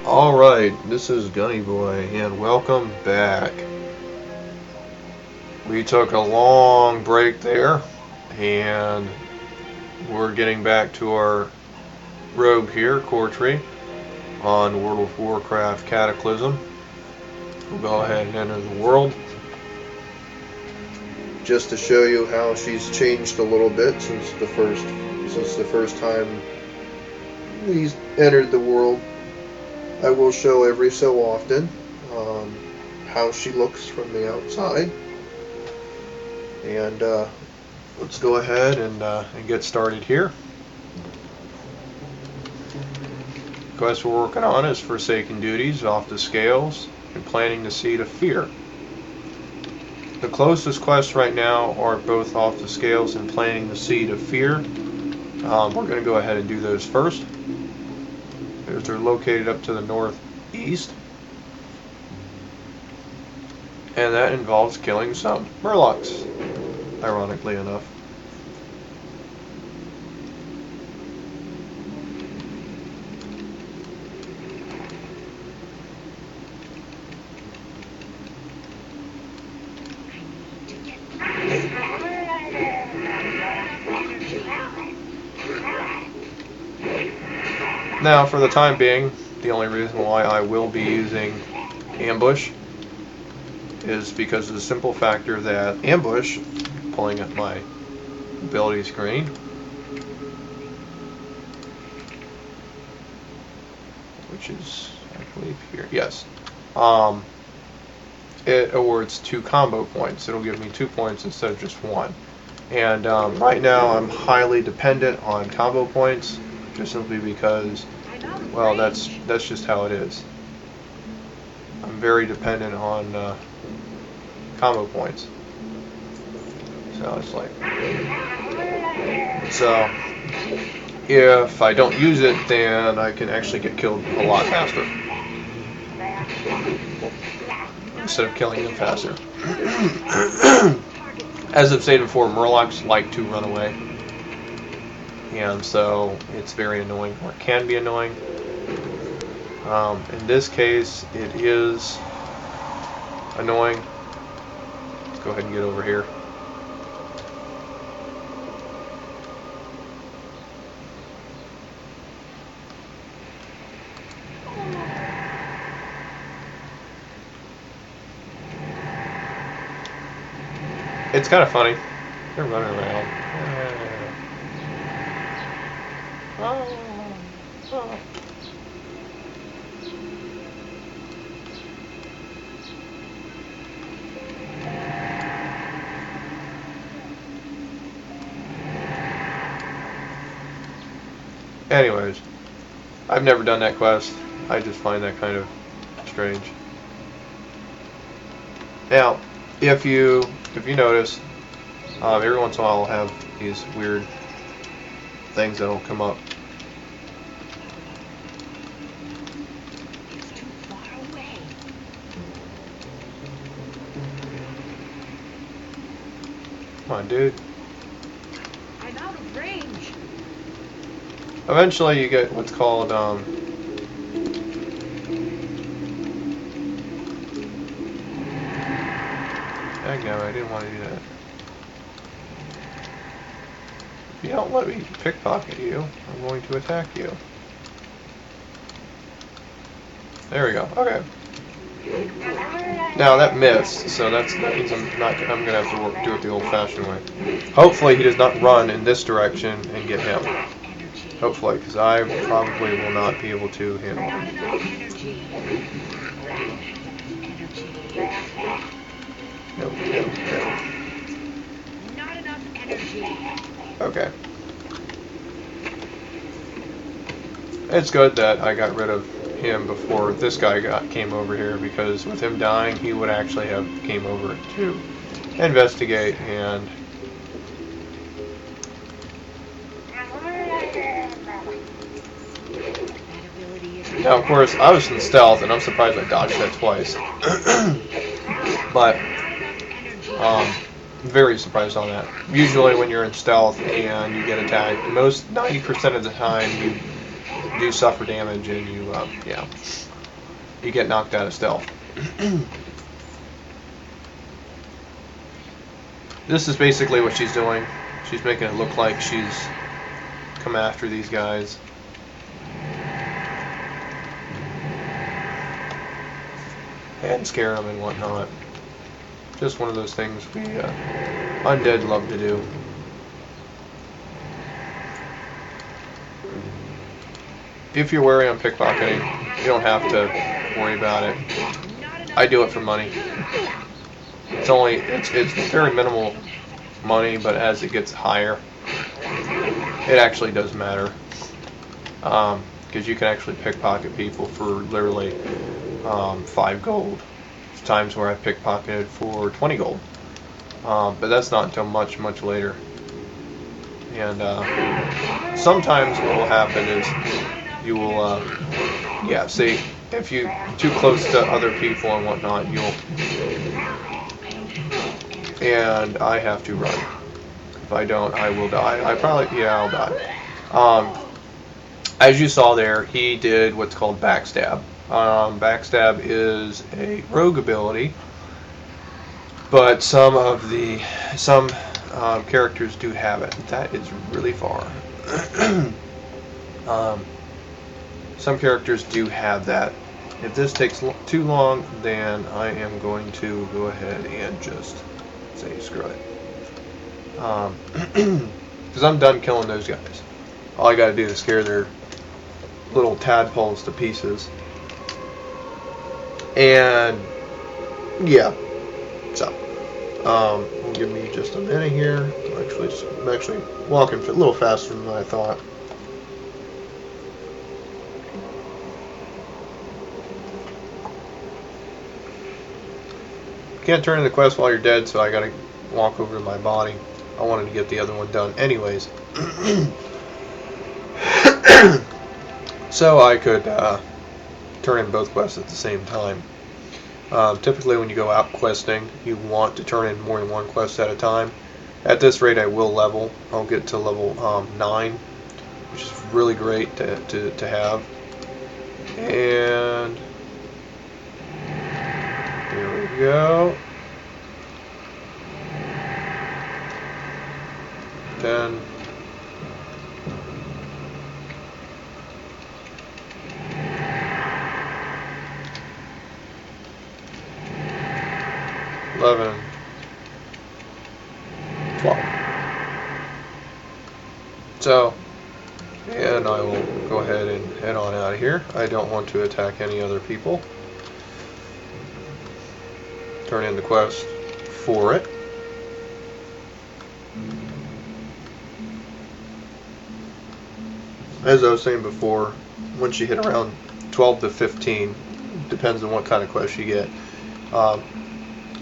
Alright, this is Gunny Boy, and welcome back. We took a long break there, and we're getting back to our rogue here, Cortree, on World of Warcraft Cataclysm. We'll go ahead and enter the world. Just to show you how she's changed a little bit since the first time we entered the world. I will show every so often how she looks from the outside. And let's go ahead and get started here. The quest we're working on is Forsaken Duties, Off the Scales, and Planting the Seed of Fear. The closest quests right now are both Off the Scales and Planting the Seed of Fear. We're going to go ahead and do those first. They're located up to the northeast, and that involves killing some Murlocs, ironically enough. Now, for the time being, the only reason why I will be using Ambush is because of the simple factor that Ambush, pulling up my ability screen, which is, I believe, here, yes, it awards 2 combo points. It'll give me 2 points instead of just 1. And right now I'm highly dependent on combo points, just simply because, well, that's just how it is. I'm very dependent on combo points. So it's like, so if I don't use it, then I can actually get killed a lot faster instead of killing them faster. As I've stated before, Murlocs like to run away, and so it's very annoying, or it can be annoying. In this case, it is annoying. Let's go ahead and get over here. It's kind of funny. They're running around. Oh. Anyways, I've never done that quest. I just find that kind of strange. Now, if you notice, every once in a while I'll have these weird things that'll come up. It's too far away. Come on, dude. I'm out of range. Eventually you get what's called heck no, I didn't want to do that. If you don't let me pickpocket you, I'm going to attack you. There we go. Okay. Now that missed, so that means I'm gonna have to do it the old-fashioned way. Hopefully he does not run in this direction and get him. Hopefully, because I probably will not be able to handle him. No. Not enough energy. Okay. It's good that I got rid of him before this guy came over here, because with him dying, he would actually have came over to investigate and now, of course, I was in stealth, and I'm surprised I dodged that twice. But very surprised on that. Usually, when you're in stealth and you get attacked, 90% of the time you do suffer damage, and you, yeah. you get knocked out of stealth. This is basically what she's doing. She's making it look like she's come after these guys. And scare them and whatnot. Just one of those things we undead love to do. If you're wary on pickpocketing, you don't have to worry about it. I do it for money. It's very minimal money, but as it gets higher, it actually does matter. Because you can actually pickpocket people for literally 5 gold. There's times where I pickpocketed for 20 gold. But that's not until much, much later. And sometimes what will happen is you will, see, if you're too close to other people and whatnot, and I have to run. If I don't, I will die. I'll die. As you saw there, he did what's called backstab. Backstab is a rogue ability, but some characters do have it. That is really far. Some characters do have that. If this takes too long, then I am going to go ahead and just say screw it. Because I'm done killing those guys. All I gotta do is scare their little tadpoles to pieces. And yeah, so give me just a minute here. I'm actually walking a little faster than I thought. Can't turn in the quest while you're dead, so I gotta walk over to my body. I wanted to get the other one done anyways. So I could turn in both quests at the same time. Typically when you go out questing, you want to turn in more than one quest at a time. At this rate I will level. I'll get to level 9, which is really great to have. And here we go. 10. $11, $12. So, and I will go ahead and head on out of here. I don't want to attack any other people. Turn in the quest for it. As I was saying before, once you hit around 12 to 15, depends on what kind of quest you get,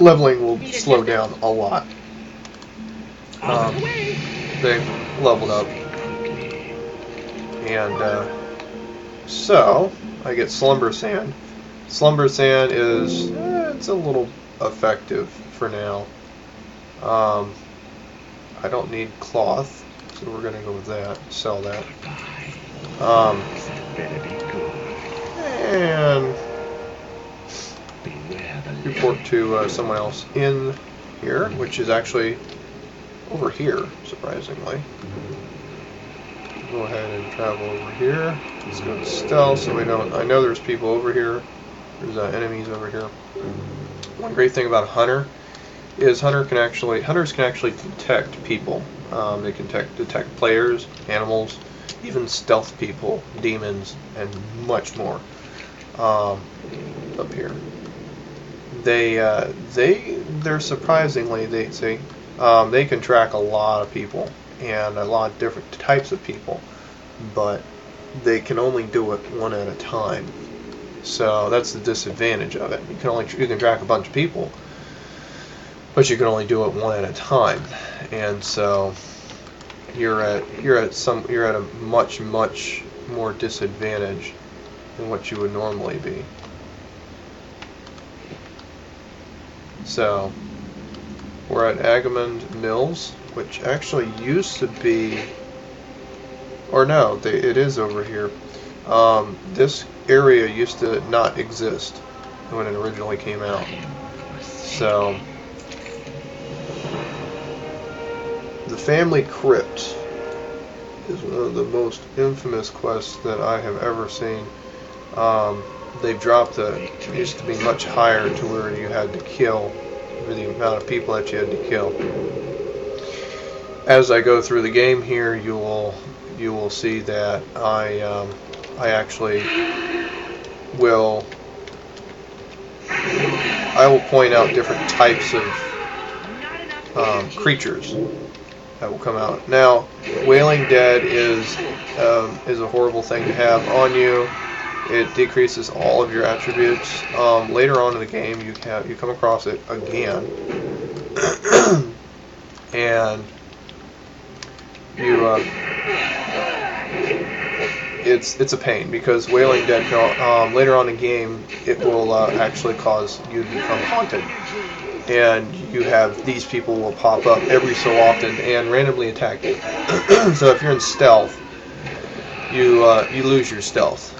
leveling will slow down a lot. They've leveled up. And so, I get Slumber Sand. Slumber Sand is, it's a little effective for now. I don't need cloth, so we're going to go with that, sell that. And report to someone else in here, which is actually over here, surprisingly. Go ahead and travel over here. Let's go to stealth so we don't. I know there's people over here. There's enemies over here. One great thing about a hunter is hunters can actually detect people. They can detect players, animals, even stealth people, demons, and much more. Up here, they're surprisingly they can track a lot of people and a lot of different types of people, but they can only do it one at a time. So that's the disadvantage of it. You can track a bunch of people, but you can only do it one at a time, and so you're at a much more disadvantage than what you would normally be. So we're at Agamond Mills, which actually used to be, or no, it is over here. This area used to not exist when it originally came out. So, the Family Crypt is one of the most infamous quests that I have ever seen. They've dropped it used to be much higher to where you had to kill, for the amount of people that you had to kill. As I go through the game here, you will see that I actually will point out different types of creatures that will come out. Now, Wailing Dead is a horrible thing to have on you. It decreases all of your attributes. Later on in the game, you come across it again, and you it's a pain because Wailing Dead later on in the game it will actually cause you to become haunted, and you have these people will pop up every so often and randomly attack you. So if you're in stealth, you lose your stealth.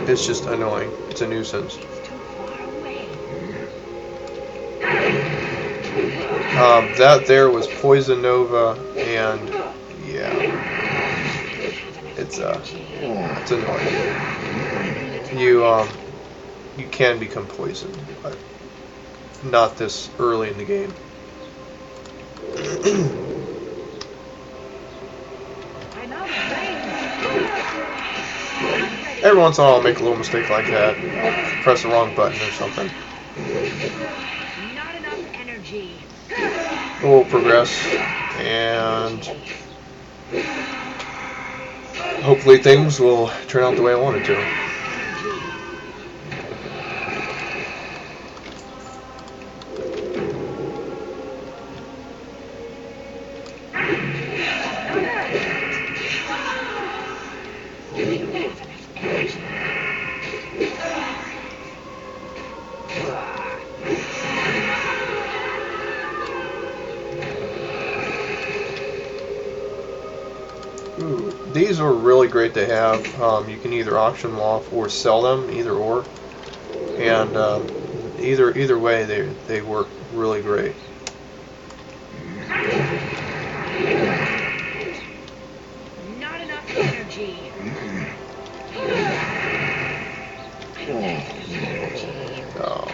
It's just annoying. It's a nuisance. That there was Poison Nova, and yeah, it's annoying. You can become poisoned, but not this early in the game. Every once in a while I'll make a little mistake like that. I'll press the wrong button or something. Not enough energy. We'll progress, and hopefully things will turn out the way I wanted to. Ooh, these are really great to have. You can either auction them off or sell them, either or, and either way they work really great. Not enough energy. Oh.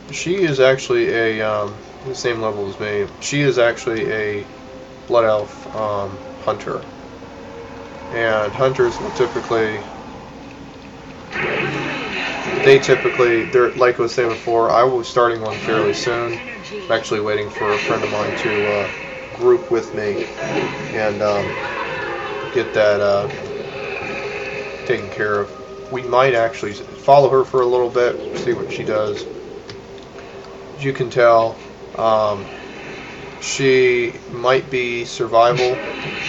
She is actually the same level as me. She is actually a blood elf hunter, and hunters will they're like I was saying before. I will be starting one fairly soon. I'm actually waiting for a friend of mine to group with me and get that taken care of. We might actually follow her for a little bit, see what she does. As you can tell, she might be survival,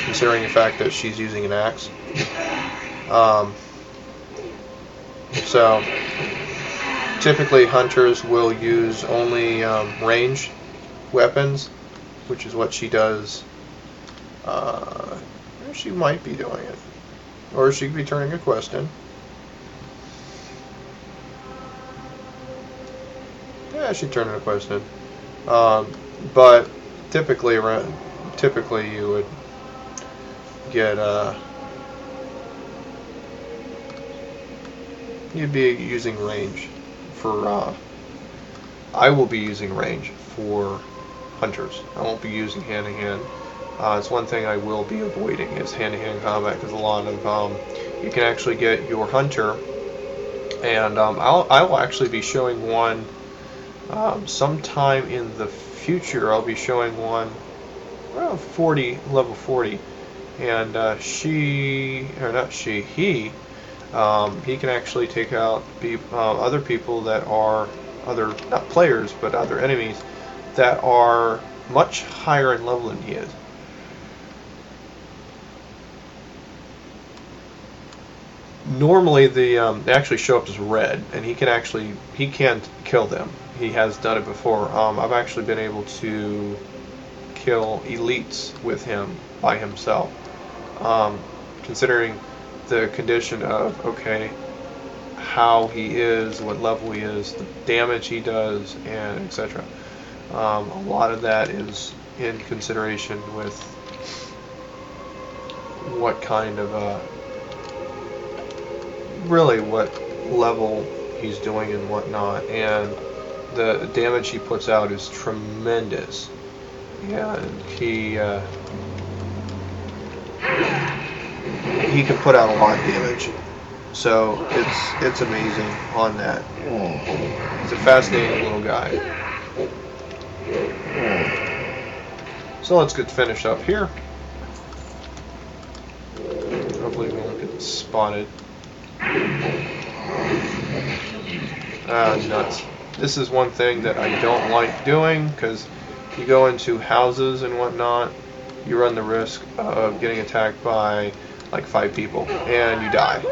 considering the fact that she's using an axe. So, typically hunters will use only ranged weapons, which is what she does. She might be doing it. Or she could be turning a quest in. Yeah, she's turning a quest in. But typically you would get you'd be using range for I will be using range for hunters. I won't be using hand-to-hand. It's one thing I will be avoiding is hand-to-hand combat, because a lot of you can actually get your hunter, and I will actually be showing one sometime in the future. I'll be showing one around level 40, and he can actually take out other people that are not players, but other enemies that are much higher in level than he is. Normally they actually show up as red, and he can kill them. He has done it before. I've actually been able to kill elites with him by himself. Considering the condition of, okay, how he is, what level he is, the damage he does, and etc. A lot of that is in consideration with what kind of really what level he's doing and whatnot, and the damage he puts out is tremendous. And he can put out a lot of damage, so it's amazing on that. He's a fascinating little guy. So let's get finished up here. Hopefully we won't get spotted. Nuts. This is one thing that I don't like doing, because you go into houses and whatnot, you run the risk of getting attacked by like 5 people and you die.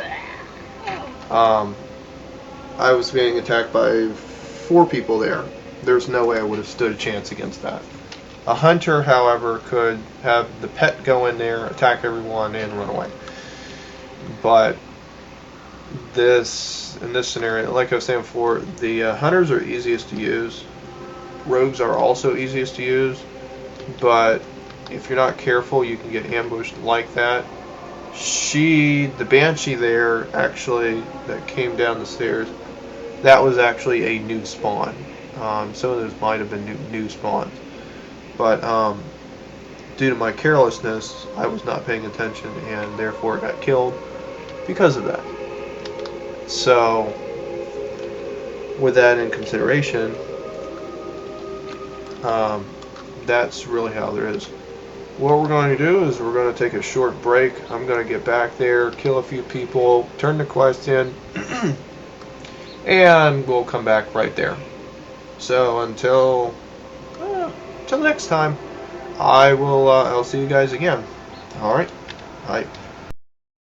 I was being attacked by 4 people there. There's no way I would have stood a chance against that. A hunter, however, could have the pet go in there, attack everyone, and run away. But in this scenario, like I was saying before, the hunters are easiest to use. Rogues are also easiest to use, but if you're not careful, you can get ambushed like that. The Banshee there, actually, that came down the stairs, that was actually a new spawn. Some of those might have been new spawns. But due to my carelessness, I was not paying attention, and therefore got killed because of that. So, with that in consideration, that's really how there is. What we're going to do is we're going to take a short break. I'm going to get back there, kill a few people, turn the quest in, and we'll come back right there. So until next time, I'll see you guys again. All right. Bye.